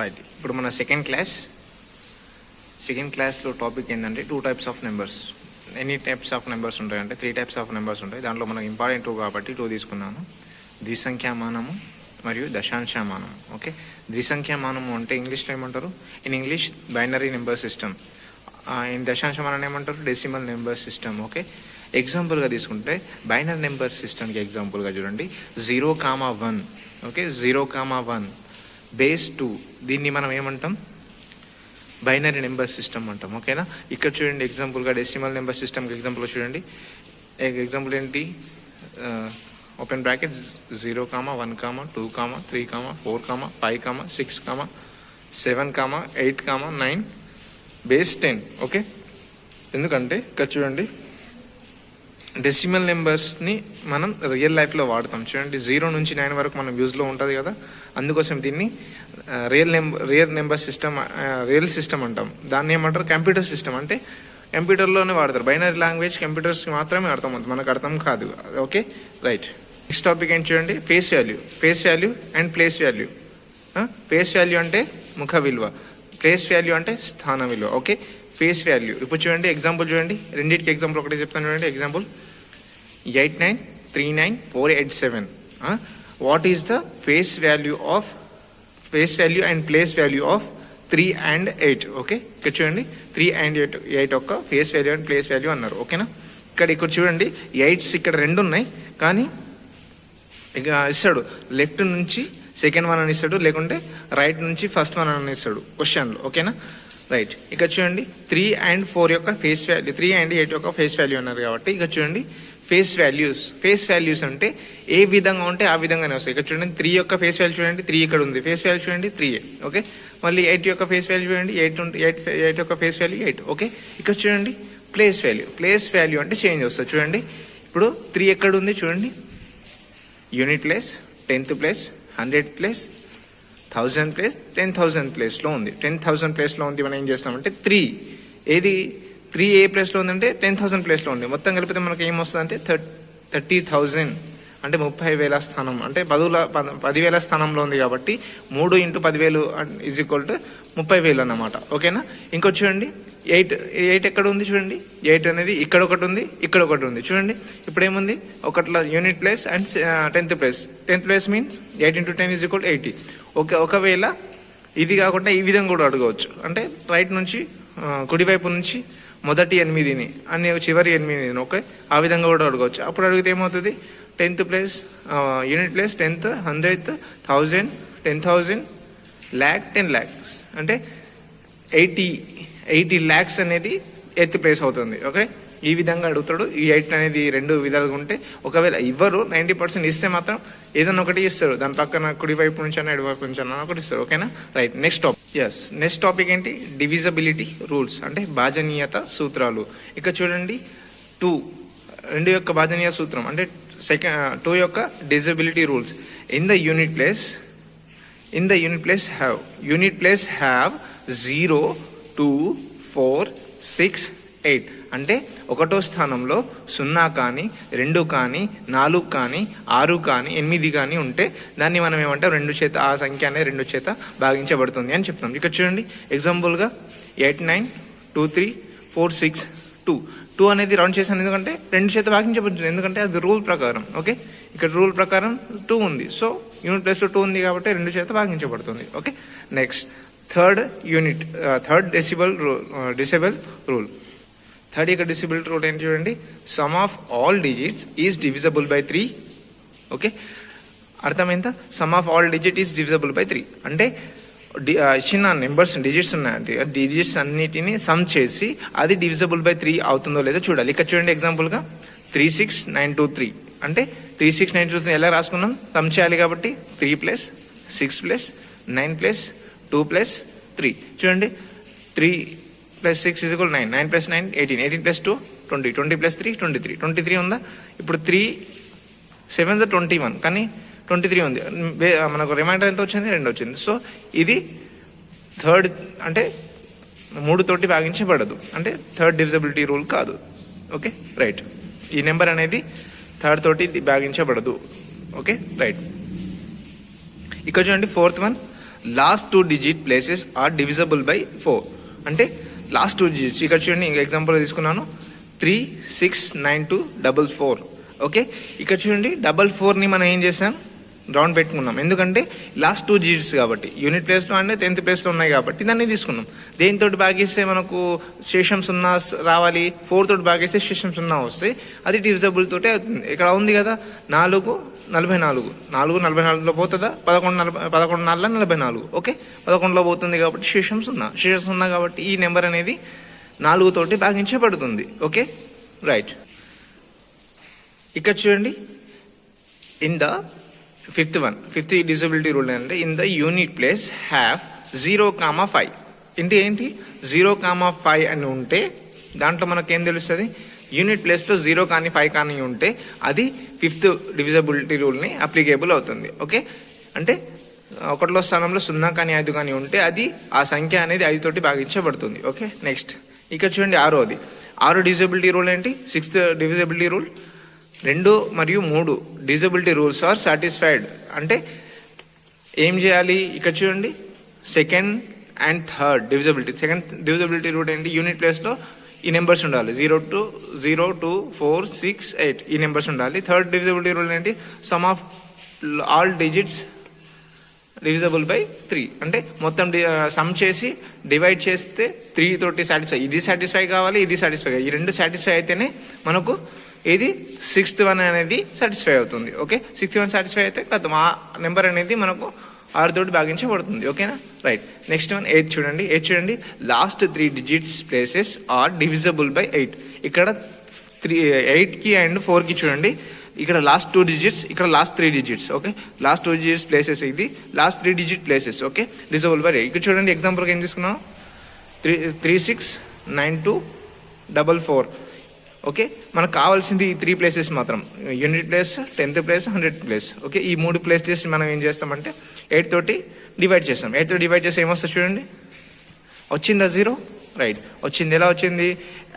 Right. ఇప్పుడు మన second క్లాస్లో టాపిక్ ఏంటంటే 2 types ఆఫ్ నెంబర్స్. ఎన్ని టైప్స్ ఆఫ్ నెంబర్స్ ఉంటాయంటే 3 types ఆఫ్ నెంబర్స్ ఉంటాయి. దాంట్లో మనకు ఇంపార్టెంట్ 2 కాబట్టి 2 తీసుకున్నాను. ద్విసంఖ్యామానము మరియు దశాంశమానము. ఓకే, ద్విసంఖ్యామానము అంటే ఇంగ్లీష్లో ఏమంటారు? In English binary number system. In దశాంశమానం ఏమంటారు? Decimal number system. ఓకే, ఎగ్జాంపుల్గా తీసుకుంటే బైనరీ నెంబర్ సిస్టమ్కి ఎగ్జాంపుల్గా చూడండి 0,1. Okay, 0,1 base 2. దీన్ని మనం ఏమంటాం? బైనరీ నెంబర్ సిస్టమ్ అంటాం. ఓకేనా, ఇక్కడ చూడండి ఎగ్జాంపుల్గా డెసిమల్ నెంబర్ సిస్టమ్కి ఎగ్జాంపుల్గా చూడండి. ఎగ్జాంపుల్ ఏంటి? Open bracket 0,1, 2, 3, 4, 5, 6, 7, 8, 9 base 10. ఓకే, ఎందుకంటే ఇక్కడ చూడండి డెసిమల్ నెంబర్స్ని మనం రియల్ లైఫ్లో వాడతాం. చూడండి 0 నుంచి 9 వరకు మనం యూజ్లో ఉంటుంది కదా, అందుకోసం దీన్ని real number system, real system అంటాం. దాన్ని ఏమంటారు? Computer system. అంటే కంప్యూటర్లోనే వాడతారు. బైనరీ లాంగ్వేజ్ కంప్యూటర్స్కి మాత్రమే అర్థం అవుతుంది, మనకు అర్థం కాదు. Okay, right. నెక్స్ట్ టాపిక్ ఏంటి చూడండి, face value and place value. Face value అంటే ముఖ విలువ, ప్లేస్ వాల్యూ అంటే స్థాన విలువ. ఓకే, ఫేస్ వాల్యూ ఇప్పుడు చూడండి ఎగ్జాంపుల్ చూడండి, రెండింటికి ఎగ్జాంపుల్ ఒకటి చెప్తాను చూడండి. Example 8939,487. What is the face value and place value of 3 and 8? Okay, ఇక్కడ చూడండి 3 and 8 యొక్క face value and place value అన్నారు. ఓకేనా, ఇక్కడ చూడండి 8s ఇక్కడ 2 ఉన్నాయి, కానీ ఇక ఇస్తాడు లెఫ్ట్ నుంచి సెకండ్ వన్ అని ఇస్తాడు, లేకుంటే రైట్ నుంచి ఫస్ట్ వన్ అని ఇస్తాడు క్వశ్చన్లో. ఓకేనా, రైట్. ఇక్కడ చూడండి 3 and 4 యొక్క ఫేస్ వాల్యూ, 3 and 8 యొక్క ఫేస్ వాల్యూ అన్నారు కాబట్టి ఇక్కడ చూడండి ఫేస్ వాల్యూస్ అంటే ఏ విధంగా ఉంటే ఆ విధంగానే వస్తాయి. ఇక్కడ చూడండి 3 యొక్క ఫేస్ వాల్యూ చూడండి, 3 ఇక్కడ ఉంది, ఫేస్ వాల్యూ చూడండి 3. ఓకే, మళ్ళీ 8 యొక్క ఫేస్ వాల్యూ చూడండి, 8 యొక్క ఫేస్ వాల్యూ 8. ఓకే, ఇక్కడ చూడండి ప్లేస్ వాల్యూ అంటే చేంజ్ వస్తుంది. చూడండి ఇప్పుడు 3 ఎక్కడ ఉంది చూడండి, unit place, 10th place, 100th place, 1000 place, 10,000 ప్లేస్లో ఉంది. 10,000 ప్లేస్లో ఉంది. మనం ఏం చేస్తామంటే 3 ఏ ప్లేస్లో ఉందంటే 10,000 ప్లేస్లో ఉంది. మొత్తం కలిపితే మనకి ఏమొస్తుంది అంటే 30,000 అంటే 30,000 స్థానం, అంటే 10,000 స్థానంలో ఉంది కాబట్టి 3 × 10,000 = 30,000 అన్నమాట. ఓకేనా, ఇంకోటి చూడండి 8 ఎక్కడ ఉంది చూడండి, 8 అనేది ఇక్కడ ఒకటి ఉంది, ఇక్కడ ఒకటి ఉంది. చూడండి ఇప్పుడు ఏముంది, ఒకట్లా unit place and 10th place means 8 × 10 = 80. Okay, ఒకవేళ ఇది కాకుండా ఈ విధంగా కూడా అడగవచ్చు, అంటే రైట్ నుంచి కుడివైపు నుంచి మొదటి 8ని అన్ని చివరి 8ని. ఓకే, ఆ విధంగా కూడా అడగవచ్చు. అప్పుడు అడిగితే ఏమవుతుంది, 10th place unit place 10th, 100th, 1000, 10,000, lakh, 10 lakhs అంటే 80 lakhs అనేది 8th ప్లేస్ అవుతుంది. ఓకే, ఈ విధంగా అడుగుతాడు. ఈ 8 అనేది 2 విధాలుగా ఉంటే, ఒకవేళ ఇవ్వరు 90% ఇస్తే మాత్రం ఏదైనా ఒకటి ఇస్తారు, దాని పక్కన కుడివైపు నుంచి అన్న ఎడవైపు నుంచి అన్న ఒకటి ఇస్తారు. ఓకేనా, రైట్. నెక్స్ట్ టాపిక్ ఏంటి, డివిజబిలిటీ రూల్స్ అంటే భాజనీయత సూత్రాలు. ఇక్కడ చూడండి 2 యొక్క భాజనీయ సూత్రం అంటే 2 యొక్క divisibility rules. In the unit place have 0, 2, 4, 6, 8 అంటే 1వ స్థానంలో 0 కానీ 2 కానీ 4 కానీ 6 కానీ 8 కానీ ఉంటే దాన్ని మనం ఏమంటాం, 2 చేత ఆ సంఖ్య అనేది 2 చేత భాగించబడుతుంది అని చెప్తాం. ఇక్కడ చూడండి ఎగ్జాంపుల్గా 892346 2 అనేది రౌండ్ చేశాను, ఎందుకంటే 2 చేత భాగించబడుతుంది, ఎందుకంటే అది రూల్ ప్రకారం. ఓకే, ఇక్కడ రూల్ ప్రకారం 2 ఉంది, సో యూనిట్ ప్లేస్లో 2 ఉంది కాబట్టి 2 చేత భాగించబడుతుంది. Okay, next third divisible rule. Third యొక్క డిసిబిలిటీ రూల్ ఏంటి చూడండి, sum of all digits is divisible by 3. Okay, అర్థమైందా? Sum of all digit is divisible by 3 అంటే ఇచ్చిన నెంబర్స్ డిజిట్స్ ఉన్నాయంటే డిజిట్స్ అన్నిటిని సమ్ చేసి అది డివిజబుల్ బై 3 అవుతుందో లేదో చూడాలి. ఇక్కడ చూడండి ఎగ్జాంపుల్గా 36923 అంటే 36923 ఎలా రాసుకున్నాం, సమ్ చేయాలి కాబట్టి 3 + 6 + 9 + 2 + 3. చూడండి 3 + 6 = 9, 9 + 9 18, 18 + 2 20, 20 + 3 23 ఉందా? ఇప్పుడు 3 7 21 కానీ 23 ఉంది, మనకు రిమైండర్ ఎంత వచ్చింది, 2 వచ్చింది. సో ఇది థర్డ్ అంటే 3 తోటి భాగించబడదు, అంటే థర్డ్ డివిజబిలిటీ రూల్ కాదు. Okay, right. ఈ నెంబర్ అనేది 3 తోటి భాగించబడదు. Okay, right. ఇక్కడ చూడండి 4th one last 2 digit places are divisible by 4. అంటే లాస్ట్ 2 డిజిట్స్ ఇక్కడ చూడండి, ఎగ్జాంపుల్ తీసుకున్నాను 3692444. ఓకే, ఇక్కడ చూడండి 44ని మనం ఏం చేసాం, రౌండ్ పెట్టుకున్నాం. ఎందుకంటే లాస్ట్ 2 డిజిట్స్ కాబట్టి యూనిట్ ప్లేస్లో అండ్ 10th ప్లేస్లో ఉన్నాయి కాబట్టి దాన్ని తీసుకున్నాం. దేనితో భాగిస్తే మనకు శేషం 0 రావాలి, 4 తోటి భాగిస్తే శేషం 0 వస్తాయి. అది డివిజబుల్ తోటే అవుతుంది. ఇక్కడ ఉంది కదా 4 44, 4 44లో పోతుందా, 11 4 44. ఓకే, 11లో పోతుంది కాబట్టి శేషం 0. శేషం 0 కాబట్టి ఈ నెంబర్ అనేది 4 తోటి భాగించబడుతుంది. Okay, right. ఇక్కడ చూడండి, in the fifth divisibility rule అంటే in the unit place have 0,5. ఏంటి 0,5 అని ఉంటే దాంట్లో మనకేం తెలుస్తుంది, యూనిట్ ప్లేస్లో 0 కానీ 5 కానీ ఉంటే అది 5th డివిజబిలిటీ రూల్ని అప్లికేబుల్ అవుతుంది. ఓకే, అంటే 1లో స్థానంలో 0 కానీ 5 కానీ ఉంటే అది ఆ సంఖ్య అనేది 5 తోటి భాగించబడుతుంది. ఓకే, నెక్స్ట్ ఇక్కడ చూడండి 6 డివిజబిలిటీ రూల్ ఏంటి, 6th డివిజబిలిటీ రూల్. 2 మరియు 3 డిజబిలిటీ రూల్స్ ఆర్ సాటిస్ఫైడ్. అంటే ఏం చేయాలి, ఇక్కడ చూడండి second and third divisibility. Second divisibility rule ఏంటి, యూనిట్ ప్లేస్లో ఈ నెంబర్స్ ఉండాలి, 0 2 4 6 8 ఈ నెంబర్స్ ఉండాలి. థర్డ్ డివిజబిలిటీ రూల్ ఏంటి, some of all digits divisible by 3. అంటే మొత్తం సమ్ చేసి డివైడ్ చేస్తే 3 తోటి సాటిస్ఫై, ఇది సాటిస్ఫై కావాలి, ఇది సాటిస్ఫై కావాలి. ఈ రెండు సాటిస్ఫై అయితేనే మనకు ఇది 6th వన్ అనేది సాటిస్ఫై అవుతుంది. ఓకే, 6th వన్ సాటిస్ఫై అయితే కదా ఆ నెంబర్ అనేది మనకు 6 తోటి భాగించబడుతుంది. ఓకేనా, రైట్. నెక్స్ట్ వన్ 8 చూడండి, last 3 digits places are divisible by 8. ఇక్కడ 8కి అండ్ 4కి చూడండి, ఇక్కడ లాస్ట్ 2 డిజిట్స్, ఇక్కడ last 3 digits. Okay, last 2 digits places, ఇది last 3 digit places. Okay, divisible by 8. ఇక్కడ చూడండి ఎగ్జాంపుల్కి ఏం తీసుకున్నాం, 369244. ఓకే, మనకు కావాల్సింది ఈ 3 ప్లేసెస్ మాత్రం, unit place, 10th place, 100th place. Okay, ఈ 3 ప్లేసెస్ మనం ఏం చేస్తామంటే 8 తోటి డివైడ్ చేస్తాం. 8 తోటి డివైడ్ చేస్తే ఏమొస్తుంది చూడండి, వచ్చిందా 0, రైట్, వచ్చింది. ఎలా వచ్చింది,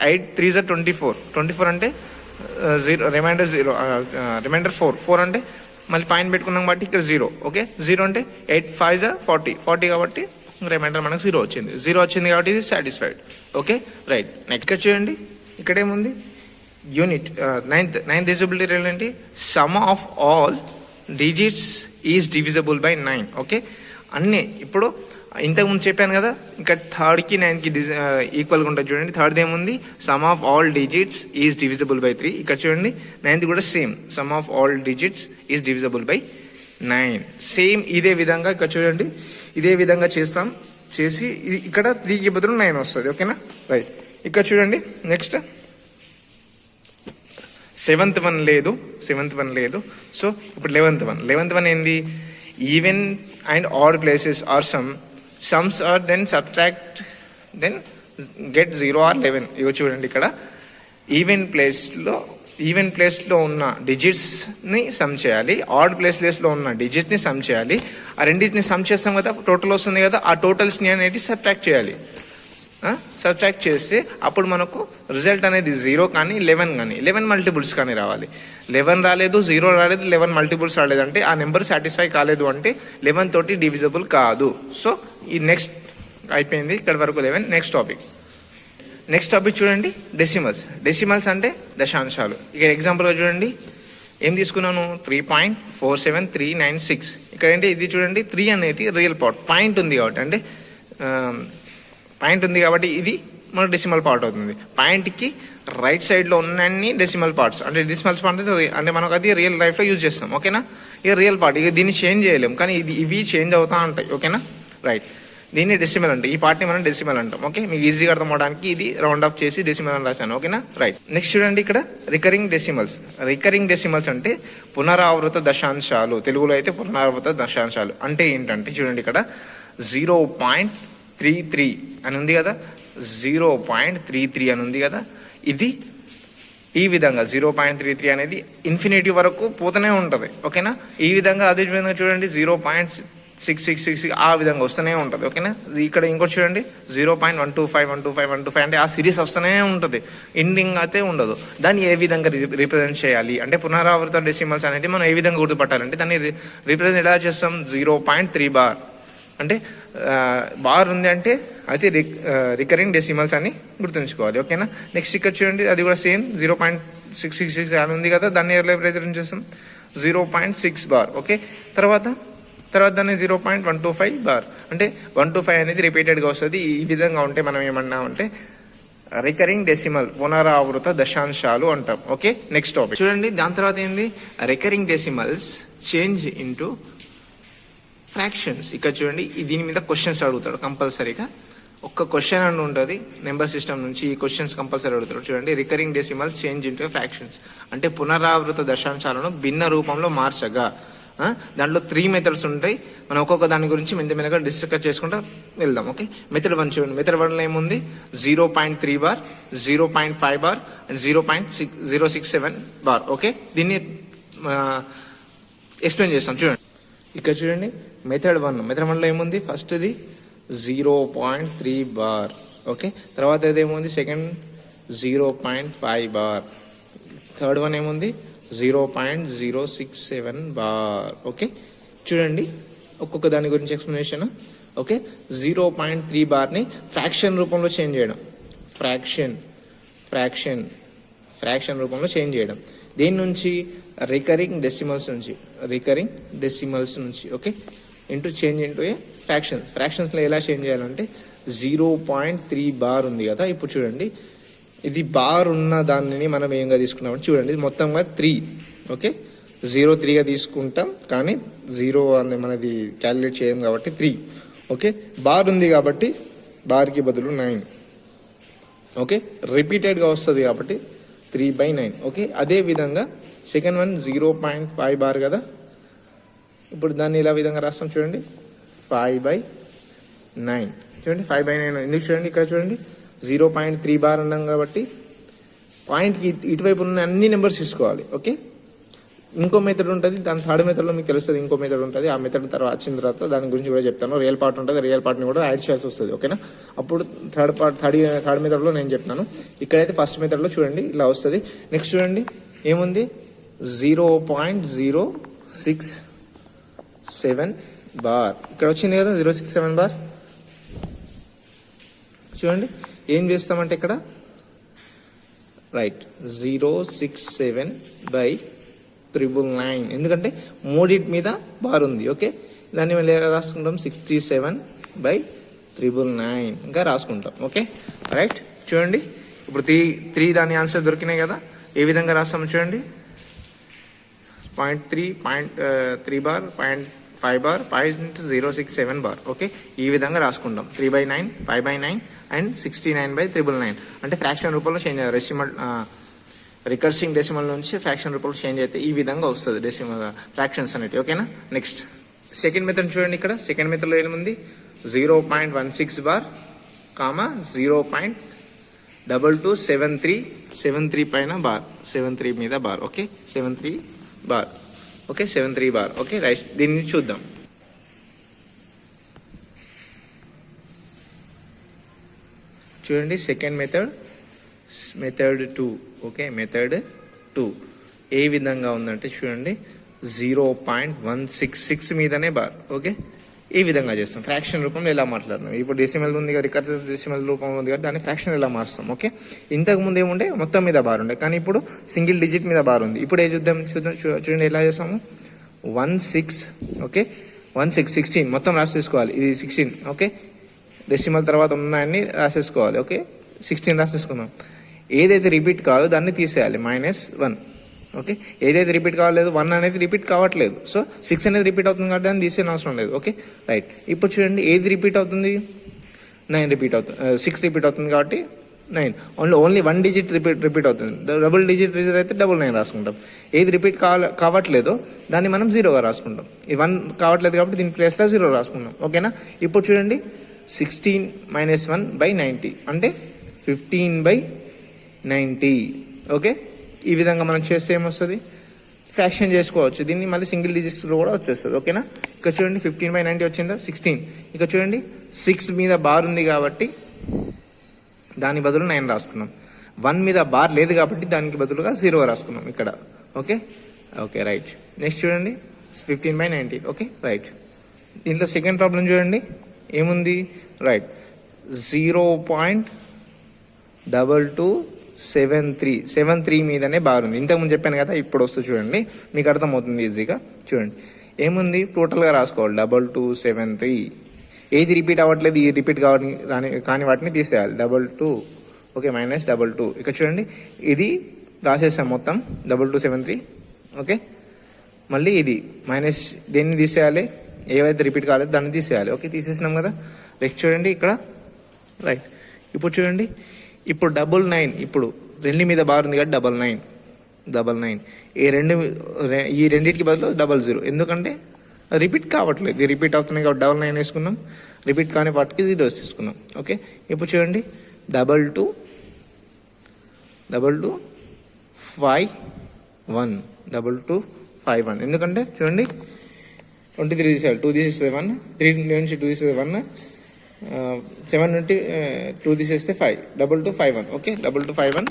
8 3 24 అంటే 0 రిమైండర్ 4 అంటే మళ్ళీ పాయింట్ పెట్టుకున్నాం కాబట్టి ఇక్కడ 0. ఓకే, 0 అంటే 8 5 40 కాబట్టి రిమైండర్ మనకు 0 వచ్చింది. 0 వచ్చింది కాబట్టి ఇది సాటిస్ఫైడ్. Okay, right. నెక్స్ట్ చూడండి, ఇక్కడ ఏముంది, యూనిట్ నైన్త్ డివిజబిలిటీ రూల్ ఏంటి, some of all digits is divisible by 9. Okay, అన్నీ ఇప్పుడు ఇంతకుముందు చెప్పాను కదా, ఇక్కడ 3కి 9కి ఈక్వల్గా ఉంటుంది. చూడండి, 3rd ఏముంది, some of all digits is divisible by 3. ఇక్కడ చూడండి 9th కూడా same, some of all digits is divisible by 9. Same ఇదే విధంగా ఇక్కడ చూడండి, ఇదే విధంగా చేసి ఇక్కడ 3కి బదులు 9 వస్తుంది. ఓకేనా, రైట్. ఇక్కడ చూడండి నెక్స్ట్ 7th వన్ లేదు. సో ఇప్పుడు 11th వన్ ఏంది, even and odd places are sums are then subtract then get 0 or 11. ఇవి చూడండి, ఇక్కడ ఈవెన్ ప్లేస్లో ఉన్న డిజిట్స్ని సమ్ చేయాలి, ఆడ్ ప్లేస్లో ఉన్న డిజిట్ని సమ్ చేయాలి. ఆ రెండింటిని సమ్ చేస్తాం కదా, టోటల్ వస్తుంది కదా, ఆ టోటల్స్ని అనేది సబ్ట్రాక్ట్ చేయాలి. సబ్ట్రాక్ట్ చేస్తే అప్పుడు మనకు రిజల్ట్ అనేది 0 కానీ 11 కానీ 11 మల్టిపుల్స్ కానీ రావాలి. 11 రాలేదు, 0 రాలేదు, 11 మల్టిపుల్స్ రాలేదు అంటే ఆ నెంబర్ సాటిస్ఫై కాలేదు, అంటే 11 తోటి డివిజబుల్ కాదు. సో ఈ నెక్స్ట్ అయిపోయింది ఇక్కడ వరకు 11. నెక్స్ట్ టాపిక్ చూడండి, డెసిమల్స్ అంటే దశాంశాలు. ఇక ఎగ్జాంపుల్గా చూడండి ఏం తీసుకున్నాను, 3.47396. ఇక్కడ ఏంటి, ఇది చూడండి 3 అనేది రియల్ పాయింట్ ఉంది కాబట్టి ఇది మన డెసిమల్ పార్ట్ అవుతుంది. పాయింట్కి రైట్ సైడ్లో ఉన్నన్ని డెసిమల్ పార్ట్స్, అంటే డెసిమల్ పార్ట్ అంటే మనకు అది రియల్ లైఫ్లో యూజ్ చేస్తాం. ఓకేనా, ఇక రియల్ పార్ట్, ఇక దీన్ని చేంజ్ చేయలేం, కానీ ఇవి చేంజ్ అవుతా ఉంటాయి. ఓకేనా, రైట్. దీన్ని డెసిమల్ అంటే ఈ పార్ట్ని మనం డెసిమల్ అంటాం. ఓకే, మీకు ఈజీగా అర్థం అవడానికి ఇది రౌండ్ ఆఫ్ చేసి డెసిమల్ అని రాశాను. ఓకేనా, రైట్. నెక్స్ట్ చూడండి, ఇక్కడ రికరింగ్ డెసిమల్స్ అంటే పునరావృత దశాంశాలు. తెలుగులో అయితే పునరావృత దశాంశాలు అంటే ఏంటంటే చూడండి, ఇక్కడ 0.33 అని ఉంది కదా, 0.33 అని ఉంది కదా, ఇది ఈ విధంగా 0.33 అనేది ఇన్ఫినిటీ వరకు పోతూనే ఉంటుంది. ఓకేనా, ఈ విధంగా అదే విధంగా చూడండి 0.6666 ఆ విధంగా వస్తూనే ఉంటుంది. ఓకేనా, ఇక్కడ ఇంకోటి చూడండి 0.125 అంటే ఆ సిరీస్ వస్తూనే ఉంటుంది, ఎండింగ్ అయితే ఉండదు. దాన్ని ఏ విధంగా రిప్రజెంట్ చేయాలి అంటే పునరావృత డెసిమల్స్ అనేది మనం ఏ విధంగా గుర్తుపట్టాలంటే దాన్ని రిప్రజెంట్ ఎలా చేస్తాం, 0.3 బార్ అంటే బార్ ఉంది అంటే అది రికరింగ్ డెసిమల్స్ అని గుర్తుంచుకోవాలి. ఓకేనా. నెక్స్ట్ ఇక్కడ చూడండి, అది కూడా సేమ్ 0.666 అని ఉంది కదా, దాన్ని రిప్రజెంట్ చేస్తాం 0.6 బార్. ఓకే. తర్వాత దాన్ని 0.125 బార్, అంటే 125 అనేది రిపీటెడ్గా వస్తుంది. ఈ విధంగా ఉంటే మనం ఏమన్నామంటే రికరింగ్ డెసిమల్, పునరావృత దశాంశాలు అంటాం. ఓకే. నెక్స్ట్ టాపిక్ చూడండి. దాని తర్వాత ఏంది, recurring decimals change into fractions. ఇక్కడ చూడండి, దీని మీద క్వశ్చన్స్ అడుగుతాడు కంపల్సరీగా. ఒక్క క్వశ్చన్ అని ఉంటుంది నెంబర్ సిస్టమ్ నుంచి, ఈ క్వశ్చన్స్ కంపల్సరీ అడుగుతాడు. చూడండి, recurring decimals change into fractions అంటే పునరావృత దశాంశాలను భిన్న రూపంలో మార్చగా. దాంట్లో 3 మెథడ్స్ ఉంటాయి. మనం ఒక్కొక్క దాని గురించి మెల్లమెల్లగా డిస్కస్ చేసుకుంటూ వెళ్దాం. ఓకే. మెథడ్ 1 చూడండి. మెథడ్ 1లో ఏముంది, 0.3 bar, 0.5 bar and 0.067 bar. Okay. దీన్ని ఎక్స్ప్లెయిన్ చేస్తాం. చూడండి, ఇక్కడ చూడండి మెథడ్ 1లో ఏముంది, ఫస్ట్ది 0.3 బార్. ఓకే. తర్వాత ఏదేముంది, సెకండ్ 0.5 బార్. థర్డ్ వన్ ఏముంది, 0.067 బార్. ఓకే. చూడండి ఒక్కొక్క దాని గురించి ఎక్స్ప్లెనేషన్. ఓకే. 0.3 బార్ని ఫ్రాక్షన్ రూపంలో చేంజ్ చేయడం, ఫ్రాక్షన్ రూపంలో చేంజ్ చేయడం. దేని నుంచి, రికరింగ్ డెసిమల్స్ నుంచి. ఓకే. చేంజ్ ఇంటూ ఏ ఫ్రాక్షన్స్లో ఎలా చేంజ్ చేయాలంటే 0.3 బార్ ఉంది కదా, ఇప్పుడు చూడండి ఇది బార్ ఉన్న దానిని మనం ఏంగా తీసుకున్నామంటే చూడండి, ఇది మొత్తంగా 3. ఓకే. 0.3గా తీసుకుంటాం, కానీ 0 అని మనది క్యాలిక్యులేట్ చేయం కాబట్టి 3. ఓకే. బార్ ఉంది కాబట్టి బార్కి బదులు 9. ఓకే. రిపీటెడ్గా వస్తుంది కాబట్టి 3/9. ఓకే. అదే విధంగా సెకండ్ వన్ 0.5 బార్ కదా, ఇప్పుడు దాన్ని ఇలా విధంగా రాస్తాం. చూడండి 5/9. చూడండి 5/9 ఎందుకు, చూడండి ఇక్కడ చూడండి 0.3 బార్ అన్నాం కాబట్టి పాయింట్కి ఇటువైపు ఉన్న అన్ని నెంబర్స్ తీసుకోవాలి. ఓకే. ఇంకో మెథడ్ ఉంటుంది, దాని థర్డ్ మెథడ్లో మీకు తెలుస్తుంది. ఇంకో మెథడ్ ఉంటుంది, ఆ మెథడ్ తర్వాత వచ్చిన తర్వాత దాని గురించి కూడా చెప్తాను. రియల్ పార్ట్ ఉంటుంది, రియల్ పార్ట్ని కూడా యాడ్ చేయాల్సి వస్తుంది. ఓకేనా. అప్పుడు థర్డ్ మెథడ్లో నేను చెప్తాను. ఇక్కడైతే ఫస్ట్ మెథడ్లో చూడండి ఇలా వస్తుంది. నెక్స్ట్ చూడండి ఏముంది, 0.067 బార్ ఇక్కడ వచ్చింది కదా, 067 బార్. చూడండి ఏం చేస్తామంటే ఇక్కడ రైట్ 067/999, ఎందుకంటే మూడింటి మీద బార్ ఉంది. ఓకే. దాన్ని మళ్ళీ ఎలా రాసుకుంటాం, 67/999 ఇంకా రాసుకుంటాం. ఓకే. రైట్. చూడండి ఇప్పుడు 3 దాని ఆన్సర్ దొరికినాయి కదా, ఏ విధంగా రాస్తాము చూడండి, 0.3 బార్, 0.5 బార్, 5/067 బార్. ఓకే. ఈ విధంగా రాసుకుంటాం. 3/9, 5/9 అండ్ 69/999. అంటే ఫ్రాక్షన్ రూపంలో చేంజ్ అయ్యారు. రికర్సింగ్ డెసిమల్ నుంచి ఫ్రాక్షన్ రూపంలో చేంజ్ అయితే ఈ విధంగా వస్తుంది డెసిమల్ ఫ్రాక్షన్స్ అనేవి. ఓకేనా. నెక్స్ట్ సెకండ్ మెథడ్ చూడండి. ఇక్కడ సెకండ్ మెథడ్లో ఏముంది, 0.16 బార్, 0.2273 పైన బార్, 73 మీద bar. Okay. 73 bar. Okay. 73 bar. Okay. Right. దీన్ని చూద్దాం. చూడండి సెకండ్ మెథడ్ 2. ఓకే. మెథడ్ 2 ఏ విధంగా ఉందంటే చూడండి 0.166 మీదనే బార్. ఓకే. ఈ విధంగా చేస్తాం. ఫ్రాక్షన్ రూపంలో ఎలా మాట్లాడుతున్నాం, ఇప్పుడు డెసిమల్ ఉంది కదా, రికర్సివ్ డెసిమల్ రూపంలో ఉంది కదా, దాన్ని ఫ్రాక్షన్ ఎలా మారుస్తాం. ఓకే. ఇంతకు ముందు ఏముండే, మొత్తం మీద బార్ ఉండే, కానీ ఇప్పుడు సింగిల్ డిజిట్ మీద బార్ ఉంది. ఇప్పుడు చూడండి ఎలా చేస్తాము, 16. ఓకే. 16 మొత్తం రాసేసుకోవాలి. ఇది 16. ఓకే. డెసిమల్ తర్వాత ఉన్నాయని రాసేసుకోవాలి. ఓకే. 16 రాసేసుకున్నాం. ఏదైతే రిపీట్ కాదో దాన్ని తీసేయాలి, -1. ఓకే. ఏదైతే రిపీట్ కావట్లేదు, 1 అనేది రిపీట్ కావట్లేదు, సో 6 అనేది రిపీట్ అవుతుంది కాబట్టి దాన్ని తీసేయని అవసరం లేదు. ఓకే. రైట్. ఇప్పుడు చూడండి ఏది రిపీట్ అవుతుంది, 9 రిపీట్ అవుతుంది, 6 రిపీట్ అవుతుంది కాబట్టి 9. ఓన్లీ 1 డిజిట్ రిపీట్ అవుతుంది. డబుల్ డిజిట్ అయితే 9 రాసుకుంటాం. ఏది రిపీట్ కావట్లేదో దాన్ని మనం 0గా రాసుకుంటాం. ఈ 1 కావట్లేదు కాబట్టి దీని ప్లేస్లో 0 రాసుకుంటాం. ఓకేనా. ఇప్పుడు చూడండి 16 - 1/90 అంటే 15/90. ఓకే. ఈ విధంగా మనం చేస్తే ఏమొస్తుంది, ఫ్రాక్షన్ చేసుకోవచ్చు. దీన్ని మళ్ళీ సింగిల్ డిజిట్స్లో కూడా వచ్చేస్తుంది. ఓకేనా. ఇక్కడ చూడండి 15/90 వచ్చిందా, 16. ఇక్కడ చూడండి 6 మీద బార్ ఉంది కాబట్టి దాని బదులు 9 రాసుకున్నాం. 1 మీద బార్ లేదు కాబట్టి దానికి బదులుగా 0 రాసుకున్నాం ఇక్కడ. ఓకే. ఓకే. రైట్. నెక్స్ట్ చూడండి 15/90. ఓకే. రైట్. దీంట్లో సెకండ్ ప్రాబ్లం చూడండి ఏముంది, రైట్ 0.2273 మీదనే బార్ ఉంది. ఇంతకుముందు చెప్పాను కదా, ఇప్పుడు వస్తుంది చూడండి, మీకు అర్థమవుతుంది ఈజీగా. చూడండి ఏముంది, టోటల్గా రాసుకోవాలి 2273. ఏది రిపీట్ అవ్వట్లేదు, ఈ రిపీట్ కాని వాటిని తీసేయాలి. 22 ఓకే మైనస్ 22. ఇక్కడ చూడండి ఇది రాసేసాం మొత్తం 2273 ఓకే. మళ్ళీ ఇది మైనస్ దేన్ని తీసేయాలి, ఏవైతే రిపీట్ కాలేదు దాన్ని తీసేయాలి. ఓకే తీసేసినాం కదా. నెక్స్ట్ చూడండి ఇక్కడ రైట్. ఇప్పుడు చూడండి ఇప్పుడు 99, ఇప్పుడు రెండు మీద బార్ ఉంది కాబట్టి 99. ఈ రెండింటికి బదులు 00, ఎందుకంటే రిపీట్ కావట్లేదు, ఇది రిపీట్ అవుతున్నాయి కాబట్టి 99 వేసుకున్నాం. రిపీట్ కాని వాటికి 0 తీసుకున్నాం. ఓకే ఇప్పుడు చూడండి 2251 ఎందుకంటే చూడండి 23 తీసేయాలి, 2 తీసేస్తే 1, 3 నుంచి 2 తీసేస్తే 1, 7 నుండి 2 తీసేస్తే 5, 2251 ఓకే. 2251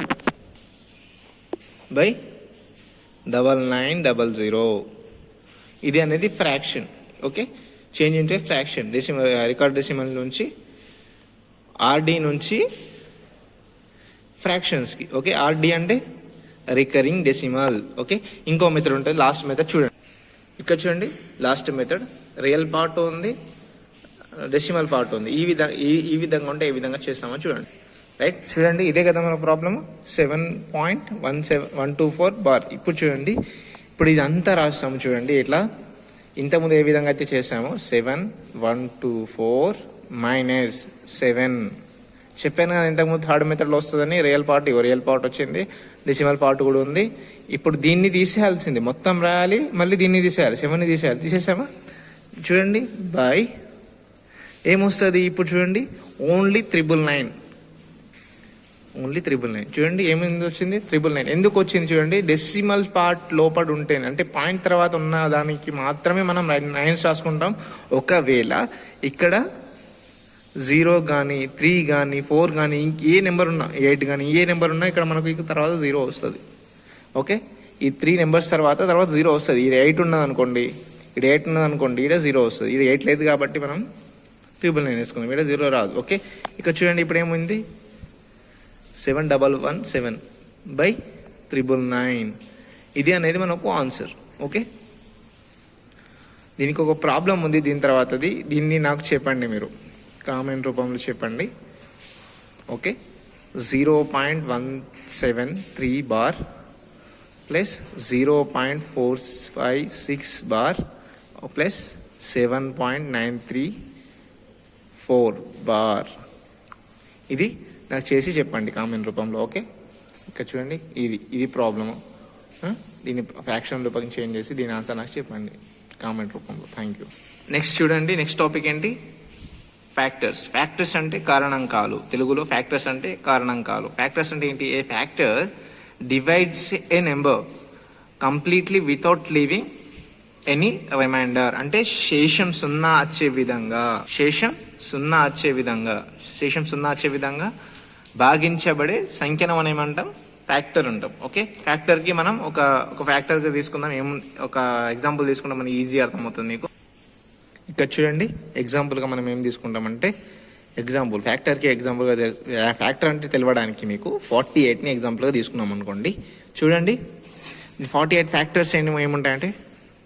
బై 9900. ఇది అనేది ఫ్రాక్షన్ ఓకే, చేంజ్ ఇంటే ఫ్రాక్షన్. డెసిమల్ రికార్డ్ డెసిమల్ నుంచి ఆర్డి నుంచి ఫ్రాక్షన్స్కి ఓకే. ఆర్డి అంటే రికరింగ్ డెసిమల్ ఓకే. ఇంకో మెథడ్ ఉంటుంది, లాస్ట్ మెథడ్ చూడండి. ఇక్కడ చూడండి లాస్ట్ మెథడ్ రియల్ పార్ట్ ఉంది, డెసిమల్ పార్ట్ ఉంది. ఈ విధంగా ఉంటే ఏ విధంగా చేస్తామో చూడండి. రైట్ చూడండి ఇదే కదా మన ప్రాబ్లమ్, 7.124 బార్. ఇప్పుడు చూడండి ఇప్పుడు ఇదంతా రాస్తాము చూడండి ఇట్లా. ఇంతకుముందు ఏ విధంగా అయితే చేసామో 7124 మైనస్ 7 చెప్పాను కదా ఇంతకుముందు థర్డ్ మెథడ్లో వస్తుందని. రియల్ పార్ట్ వచ్చింది, డెసిమల్ పార్ట్ కూడా ఉంది. ఇప్పుడు దీన్ని తీసేయాల్సింది, మొత్తం రాయాలి, మళ్ళీ దీన్ని తీసేయాలి, 7ని తీసేయాలి. తీసేసామా చూడండి బై ఏమొస్తుంది ఇప్పుడు చూడండి ఓన్లీ 999. చూడండి ఏమైంది వచ్చింది 999. ఎందుకు వచ్చింది చూడండి, డెసిమల్ పార్ట్ లోపల ఉంటేనే, అంటే పాయింట్ తర్వాత ఉన్న దానికి మాత్రమే మనం 9 రాసుకుంటాం. ఒకవేళ ఇక్కడ 0 కానీ 3 కానీ 4 కానీ ఇంకే నెంబర్ ఉన్నా 8 కానీ ఏ నెంబర్ ఉన్నా ఇక్కడ మనకు తర్వాత 0 వస్తుంది ఓకే. ఈ 3 నెంబర్స్ తర్వాత 0 వస్తుంది. ఇది 8 ఉన్నది అనుకోండి, ఇక్కడ 8 ఉన్నది అనుకోండి, ఇక్కడ 0 వస్తుంది. ఇక్కడ 8 లేదు కాబట్టి మనం 999 వేసుకుందాం, ఇక్కడ 0 రాదు ఓకే. ఇక్కడ చూడండి ఇప్పుడు ఏమైంది 7117 బై 999. ఇది అనేది మనకు ఆన్సర్ ఓకే. దీనికి ఒక ప్రాబ్లం ఉంది దీని తర్వాతది, దీన్ని నాకు చెప్పండి, మీరు కామెంట్ రూపంలో చెప్పండి okay. 0.173 bar plus 0.456 bar plus 7.934 bar. ఇది నాకు చేసి చెప్పండి కామెంట్ రూపంలో ఓకే. ఇక్కడ చూడండి ఇది ప్రాబ్లము, దీన్ని ఫ్రాక్షన్ రూపంలో చేంజ్ చేసి దీని ఆన్సర్ నాకు చెప్పండి కామెంట్ రూపంలో. Thank you. నెక్స్ట్ చూడండి, నెక్స్ట్ టాపిక్ ఏంటి, ఫ్యాక్టర్స్ అంటే కారణాంకాలు. తెలుగులో ఫ్యాక్టర్స్ అంటే కారణాంకాలు. ఫ్యాక్టర్స్ అంటే ఏంటి, a factor divides a number completely without leaving any remainder. అంటే శేషం సున్నా వచ్చే విధంగా భాగించబడే సంఖ్యను మనం ఏమంటాం, ఫ్యాక్టర్ అంటాం ఓకే. ఫ్యాక్టర్కి మనం ఒక ఫ్యాక్టర్గా తీసుకుందాం. ఒక ఎగ్జాంపుల్ తీసుకుంటాం, మనకి ఈజీ అర్థమవుతుంది మీకు. ఇక్కడ చూడండి ఎగ్జాంపుల్గా మనం ఏం తీసుకుంటామంటే, ఫ్యాక్టర్కి ఎగ్జాంపుల్గా ఫ్యాక్టర్ అంటే తెలవడానికి మీకు 48ని ఎగ్జాంపుల్గా తీసుకున్నాం అనుకోండి. చూడండి 48 ఫ్యాక్టర్స్ ఏముంటాయంటే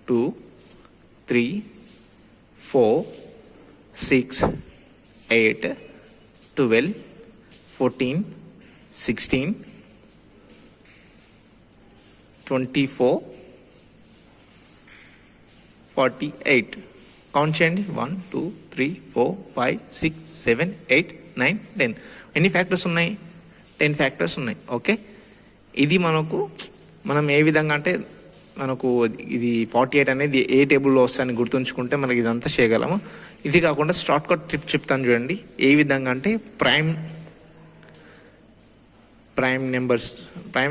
2, 3, 4, 6, 8, 12, 14, 16, 24, 48. కౌంట్ చేయండి 1, 2, 3, 4, 5, 6, 7, 8, 9, 10. ఎన్ని ఫ్యాక్టర్స్ ఉన్నాయి, 10 ఫ్యాక్టర్స్ ఉన్నాయి ఓకే. ఇది మనం ఏ విధంగా అంటే మనకు ఇది 48 అనేది ఏ టేబుల్లో వస్తాయని గుర్తుంచుకుంటే మనకి ఇదంతా చేయగలము. ఇది కాకుండా షార్ట్ కట్ టిప్ చెప్తాను చూడండి, ఏ విధంగా అంటే ప్రైమ్